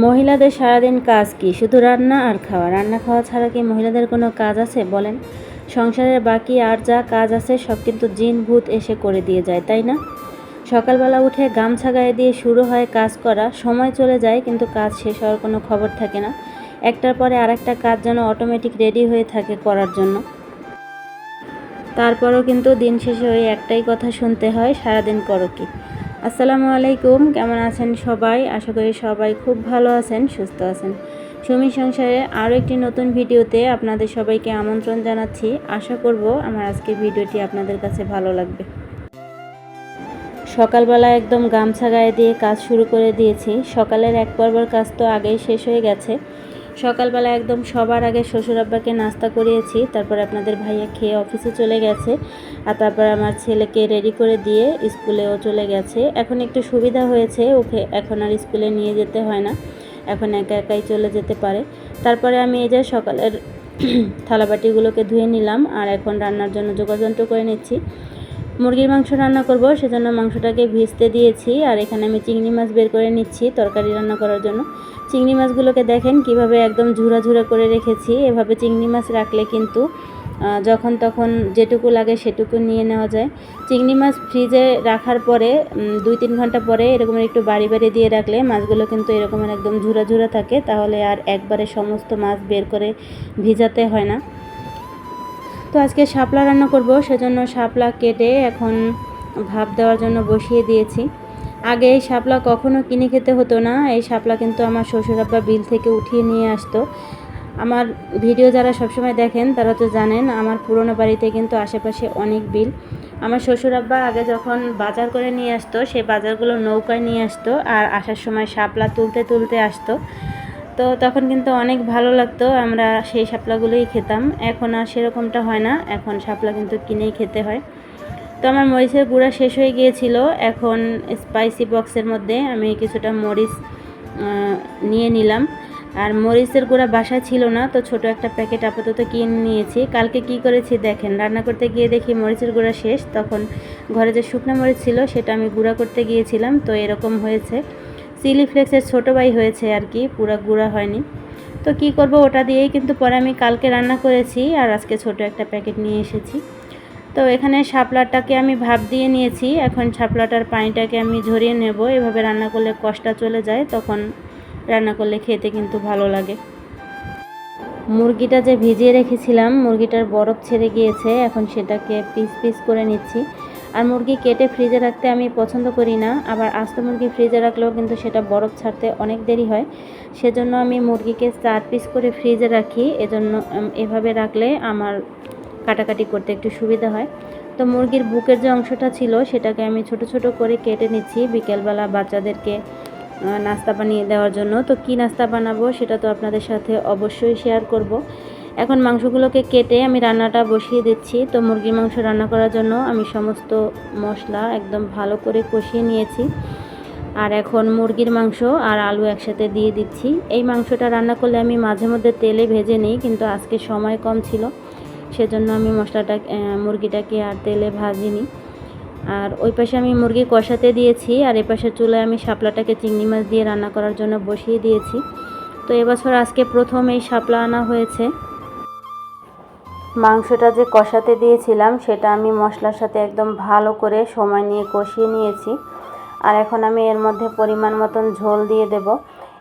মহিলাদের সারাদিন কাজ কি? শুধু রান্না আর খাওয়া। রান্না খাওয়া ছাড়া কি মহিলাদের কোনো কাজ আছে বলেন? সংসারের বাকি আর যা কাজ আছে সব কিন্তু জিন ভূত এসে করে দিয়ে যায়, তাই না? সকালবেলা উঠে গামছা গায়ে দিয়ে শুরু হয় কাজ করা, সময় চলে যায় কিন্তু কাজ শেষ হওয়ার কোনো খবর থাকে না। একটার পরে আরেকটা কাজ যেন অটোমেটিক রেডি হয়ে থাকে করার জন্য। তারপরও কিন্তু দিন শেষে ওই একটাই কথা শুনতে হয়, সারাদিন করো কি? আসসালামু আলাইকুম, কেমন আছেন সবাই? আশা করি সবাই খুব ভালো আছেন, সুস্থ আছেন। সুমি সংসারে আরও একটি নতুন ভিডিওতে আপনাদের সবাইকে আমন্ত্রণ জানাচ্ছি। আশা করব আমার আজকের ভিডিওটি আপনাদের কাছে ভালো লাগবে। সকালবেলা একদম গামছা গায়ে দিয়ে কাজ শুরু করে দিয়েছি। সকালের এক পর্বের কাজ তো আগেই শেষ হয়ে গেছে। সকালবেলা একদম সবার আগে শ্বশুর আব্বাকে নাস্তা করিয়েছি, তারপর আপনাদের ভাইয়া খেয়ে অফিসে চলে গেছে, আর তারপর আমার ছেলেকে রেডি করে দিয়ে স্কুলেও চলে গেছে। এখন একটু সুবিধা হয়েছে, ওকে এখন আর স্কুলে নিয়ে যেতে হয় না, এখন একা একাই চলে যেতে পারে। তারপরে আমি এই যে সকালের থালাবাটিগুলোকে ধুয়ে নিলাম, আর এখন রান্নার জন্য যোগাযন্ত্র করে নিচ্ছি। মুরগির মাংস রান্না করব, সেজন্য মাংসটাকে ভিজতে দিয়েছি। আর এখানে আমি চিংড়ি মাছ বের করে নিচ্ছি তরকারি রান্না করার জন্য। চিংড়ি মাছগুলোকে দেখেন কিভাবে একদম ঝুরা ঝুরা করে রেখেছি। এভাবে চিংড়ি মাছ রাখলে কিন্তু যখন তখন যেটুকু লাগে সেটুকু নিয়ে নেওয়া যায়। চিংড়ি মাছ ফ্রিজে রাখার পরে 2-3 ঘন্টা পরে এরকম একটু বাড়ি বাড়ি দিয়ে রাখলে মাছগুলো কিন্তু এরকমের একদম ঝুরা ঝুরা থাকে, তাহলে আর একবারে সমস্ত মাছ বের করে ভিজাতে হয় না। তো আজকে শাপলা রান্না করব, সেজন্য শাপলা কেটে এখন ভাপ দেওয়ার জন্য বসিয়ে দিয়েছি। আগে এই শাপলা কখনো কিনে খেতে হতো না। এই শাপলা কিন্তু আমার শ্বশুর আব্বা বিল থেকে উঠিয়ে নিয়ে আসতো। আমার ভিডিও যারা সবসময় দেখেন তারা তো জানেন আমার পুরনো বাড়িতে কিন্তু আশেপাশে অনেক বিল। আমার শ্বশুর আব্বা আগে যখন বাজার করে নিয়ে আসতো, সেই বাজারগুলো নৌকায় নিয়ে আসতো, আর আসার সময় শাপলা তুলতে তুলতে আসতো। তো তখন কিন্তু অনেক ভালো লাগতো, আমরা সেই শাপলাগুলোই খেতাম। এখন আর সেরকমটা হয় না, এখন শাপলা কিন্তু কিনেই খেতে হয়। তো আমার মরিচের গুঁড়া শেষ হয়ে গিয়েছিল, এখন স্পাইসি বক্সের মধ্যে আমি কিছুটা মরিচ নিয়ে নিলাম। আর মরিচের গুঁড়া বাসায় ছিল না, তো ছোট একটা প্যাকেট আপাতত কিনে নিয়েছি। কালকে কি করেছি দেখেন, রান্না করতে গিয়ে দেখি মরিচের গুঁড়া শেষ, তখন ঘরে যে শুকনো মরিচ ছিল সেটা আমি গুঁড়া করতে গিয়েছিলাম, তো এরকম হয়েছে। চিলি ফ্লেক্সের ছোটো ভাই হয়েছে আর কি, পুরা গুঁড়া হয়নি। তো কি করব, ওটা দিয়েই কিন্তু পরে আমি কালকে রান্না করেছি, আর আজকে ছোট একটা প্যাকেট নিয়ে এসেছি। তো এখানে শাপলাটাকে আমি ভাপ দিয়ে নিয়েছি, এখন শাপলাটার পানিটাকে আমি ঝরিয়ে নেব। এভাবে রান্না করলে কষ্টটা চলে যায়, তখন রান্না করলে খেতে কিন্তু ভালো লাগে। মুরগিটা যে ভিজিয়ে রেখেছিলাম, মুরগিটার বরফ ছেড়ে গিয়েছে, এখন সেটাকে পিস পিস করে নিচ্ছি। আর মুরগি কেটে ফ্রিজে রাখতে আমি পছন্দ করি না, আবার আস্ত মুরগি ফ্রিজে রাখলেও কিন্তু সেটা বরফ ছাড়তে অনেক দেরি হয়। সেজন্য আমি মুরগিকে 4 পিস করে ফ্রিজে রাখি, এজন্য এভাবে রাখলে আমার কাটাকাটি করতে একটু সুবিধা হয়। তো মুরগির বুকের যে অংশটা ছিল সেটাকে আমি ছোট ছোট করে কেটে নিচ্ছি বিকেলবেলা বাচ্চাদেরকে নাস্তা বানিয়ে দেওয়ার জন্য। তো কি নাস্তা বানাবো সেটা তো আপনাদের সাথে অবশ্যই শেয়ার করব। এখন মাংসগুলোকে কেটে আমি রান্নাটা বসিয়ে দিচ্ছি। তো মুরগির মাংস রান্না করার জন্য আমি সমস্ত মশলা একদম ভালো করে কষিয়ে নিয়েছি, আর এখন মুরগির মাংস আর আলু একসাথে দিয়ে দিচ্ছি। এই মাংসটা রান্না করলে আমি মাঝে মধ্যে তেলে ভেজে নিই, কিন্তু আজকে সময় কম ছিল, সেজন্য আমি মুরগিটাকে আর তেলে ভাজিনি। আর ওই পাশে আমি মুরগি কষাতে দিয়েছি, আর এই পাশে চুলায় আমি শাপলাটাকে চিংড়ি মাছ দিয়ে রান্না করার জন্য বসিয়ে দিয়েছি। তো এবছর আজকে প্রথম এই শাপলা আনা হয়েছে। মাংসটা যে কষাতে দিয়েছিলাম সেটা আমি মশলার সাথে একদম ভালো করে সময় নিয়ে কষিয়ে নিয়েছি, আর এখন আমি এর মধ্যে পরিমাণ মতন ঝোল দিয়ে দেব।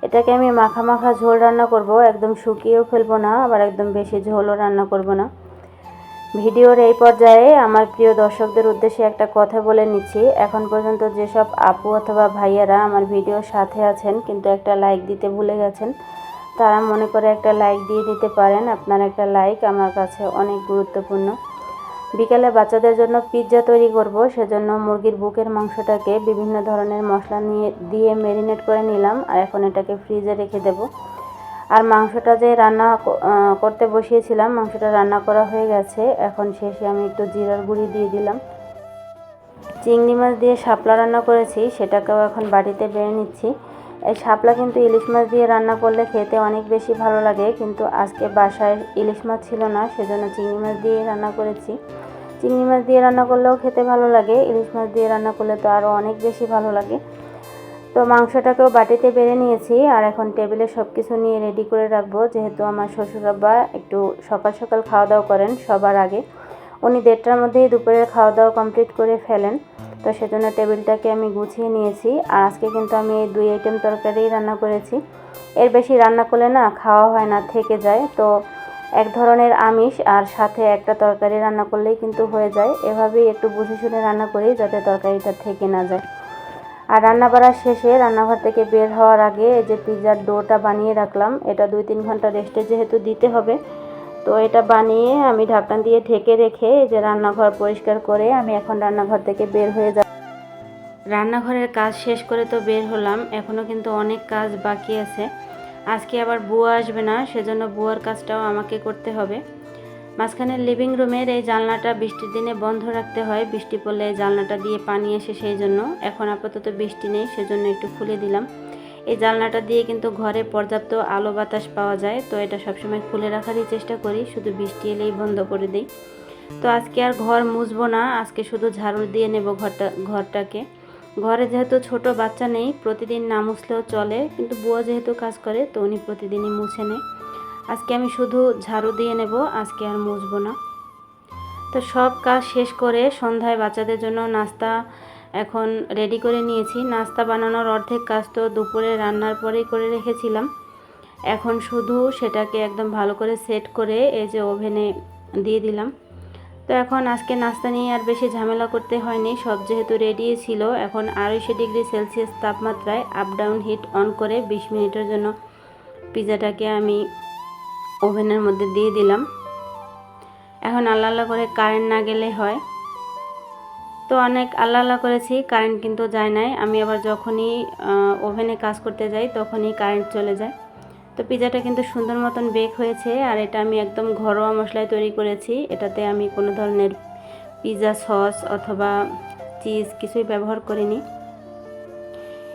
এটাকে আমি মাখা মাখা ঝোল রান্না করব, একদম শুকিয়েও ফেলবো না, আবার একদম বেশি ঝোলও রান্না করব না। ভিডিওর এই পর্যায়ে আমার প্রিয় দর্শকদের উদ্দেশ্যে একটা কথা বলে নিচ্ছি। এখন পর্যন্ত যেসব আপু অথবা ভাইয়ারা আমার ভিডিওর সাথে আছেন কিন্তু একটা লাইক দিতে ভুলে গেছেন, তারা মনে করে একটা লাইক দিয়ে দিতে পারেন। আপনার একটা লাইক আমার কাছে অনেক গুরুত্বপূর্ণ। বিকেলে বাচ্চাদের জন্য পিৎজা তৈরি করব, সেজন্য মুরগির বুকের মাংসটাকে বিভিন্ন ধরনের মশলা দিয়ে ম্যারিনেট করে নিলাম, আর এখন এটাকে ফ্রিজে রেখে দেব। আর মাংসটা যে রান্না করতে বসিয়েছিলাম, মাংসটা রান্না করা হয়ে গেছে। এখন শেষে আমি একটু জিরার গুঁড়ি দিয়ে দিলাম। চিংড়ি মাছ দিয়ে শাপলা রান্না করেছি, সেটাকেও এখন বাটিতে বেড়ে নিচ্ছি। এই শাপলা কিন্তু ইলিশ মাছ দিয়ে রান্না করলে খেতে অনেক বেশি ভালো লাগে, কিন্তু আজকে বাসায় ইলিশ মাছ ছিল না, সেজন্য চিংড়ি মাছ দিয়ে রান্না করেছি। চিংড়ি মাছ দিয়ে রান্না করলেও খেতে ভালো লাগে, ইলিশ মাছ দিয়ে রান্না করলে তো আরও অনেক বেশি ভালো লাগে। তো তো মাংসটাকেও বাটিতে বেড়ে নিয়েছি, আর এখন টেবিলে সব কিছু নিয়ে রেডি করে রাখবো। যেহেতু আমার শ্বশুরাব্বা একটু সকাল সকাল খাওয়া দাওয়া করেন সবার আগে, উনি 1:30টার মধ্যেই দুপুরের খাওয়া দাওয়া কমপ্লিট করে ফেলেন। তো সেজন্য টেবিলটাকে আমি গুছিয়ে নিয়েছি। আর আজকে কিন্তু আমি এই 2 আইটেম তরকারি রান্না করেছি। এর বেশি রান্না করলে না খাওয়া হয় না, থেকে যায়। তো এক ধরনের আমিষ আর সাথে একটা তরকারি রান্না করলেই কিন্তু হয়ে যায়। এভাবেই একটু বুঝে শুনে রান্না করি যাতে তরকারিটা থেকে না যায়। আর রান্না বাড়া শেষে রান্নাঘর থেকে বের হওয়ার আগে এই যে পিৎজার ডোটা বানিয়ে রাখলাম। এটা 2-3 ঘন্টা রেস্টে যেহেতু দিতে হবে, তো এটা বানিয়ে আমি ঢাকনা দিয়ে ঢেকে রেখে এই যে রান্নাঘর পরিষ্কার করে আমি এখন রান্নাঘর থেকে বের হয়ে যাব। রান্নাঘরের কাজ শেষ করে তো বের হলাম, এখনও কিন্তু অনেক কাজ বাকি আছে। আজকে আবার বুয়া আসবে না, সেজন্য বুয়ার কাজটাও আমাকে করতে হবে। মাঝখানের লিভিং রুমের এই জানলাটা বৃষ্টির দিনে বন্ধ রাখতে হয়, বৃষ্টি পড়লে এই জানলাটা দিয়ে পানি আসে, সেই জন্য। এখন আপাতত বৃষ্টি নেই, সেজন্য একটু খুলে দিলাম। এই জানলাটা দিয়ে কিন্তু ঘরে পর্যাপ্ত আলো বাতাস পাওয়া যায়, তো এটা সবসময় খুলে রাখারই চেষ্টা করি, শুধু বৃষ্টি এলেই বন্ধ করে দিই। তো আজকে আর ঘর মুছবো না, আজকে শুধু ঝাড়ু দিয়ে নেব ঘরটাকে। ঘরে যেহেতু ছোট বাচ্চা নেই, প্রতিদিন না মুছলেও চলে, কিন্তু বুয়া যেহেতু কাজ করে তো উনি প্রতিদিনই মুছে নেয়। আজকে আমি শুধু ঝাড়ু দিয়ে নেব, আজকে আর মুছবো না। তো সব কাজ শেষ করে সন্ধ্যায় বাচ্চাদের জন্য নাস্তা এখন রেডি করে নিয়েছি। নাস্তা বানানোর অর্ধেক কাজ তো দুপুরে রান্নার পরেই করে রেখেছিলাম। এখন শুধু সেটাকে একদম ভালো করে সেট করে এই যে ওভেনে দিয়ে দিলাম। তো এখন আজকে নাস্তা নিয়ে আর বেশি ঝামেলা করতে হয়নি, সব যেহেতু রেডি ছিল। এখন 250 ডিগ্রি সেলসিয়াস তাপমাত্রায় আপ ডাউন হিট অন করে 20 মিনিটের জন্য পিৎজাটাকে আমি ওভেনের মধ্যে দিয়ে দিলাম। এখন আল্লাহ আল্লাহ করে কারেন্ট না গেলে হয়। তো অনেক আল্লাহ আল্লাহ করেছি, কারেন্ট কিন্তু যায় নাই। আমি আবার যখনই ওভেনে কাজ করতে যাই তখনই কারেন্ট চলে যায়। তো পিৎজাটা কিন্তু সুন্দর মতন বেক হয়েছে, আর এটা আমি একদম ঘরোয়া মশলায় তৈরি করেছি। এটাতে আমি কোনো ধরনের পিৎজা সস অথবা চিজ কিছুই ব্যবহার করিনি।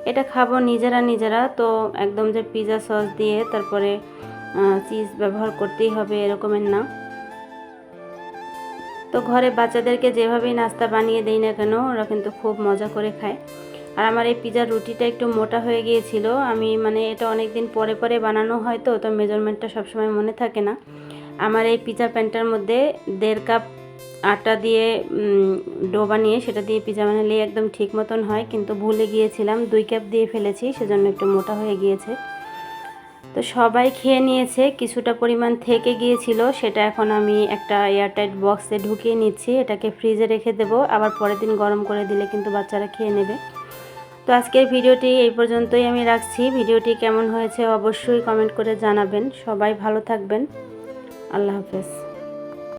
এটা খাবো নিজেরা, তো একদম যে পিৎজা সস দিয়ে তারপরে চিজ ব্যবহার করতেই হবে এরকমের না। তো ঘরে বাচ্চাদেরকে যেভাবেই নাস্তা বানিয়ে দেই না কেন, ওরা কিন্তু খুব মজা করে খায়। আর আমার এই পিৎজার রুটিটা একটু মোটা হয়ে গিয়েছিল, আমি এটা অনেক দিন পরে পরে বানানো হয়, তো মেজারমেন্টটা সবসময় মনে থাকে না। আমার এই পিৎজা প্যানটার মধ্যে 1.5 কাপ আটা দিয়ে ডো বানিয়ে সেটা দিয়ে পিৎজা বানালে একদম ঠিক মতন হয়, কিন্তু ভুলে গিয়েছিলাম 2 কাপ দিয়ে ফেলেছি, সেজন্য একটু মোটা হয়ে গিয়েছে। তো সবাই খেয়ে নিয়েছে, কিছুটা পরিমাণ থেকে গিয়েছিল, সেটা এখন আমি একটা এয়ারটাইট বক্সে ঢুকিয়ে নিচ্ছি। এটাকে ফ্রিজে রেখে দেবো, আবার পরের দিন গরম করে দিলে কিন্তু বাচ্চারা খেয়ে নেবে। তো আজকের ভিডিওটি এই পর্যন্তই আমি রাখছি। ভিডিওটি কেমন হয়েছে অবশ্যই কমেন্ট করে জানাবেন। সবাই ভালো থাকবেন। আল্লাহ হাফেজ।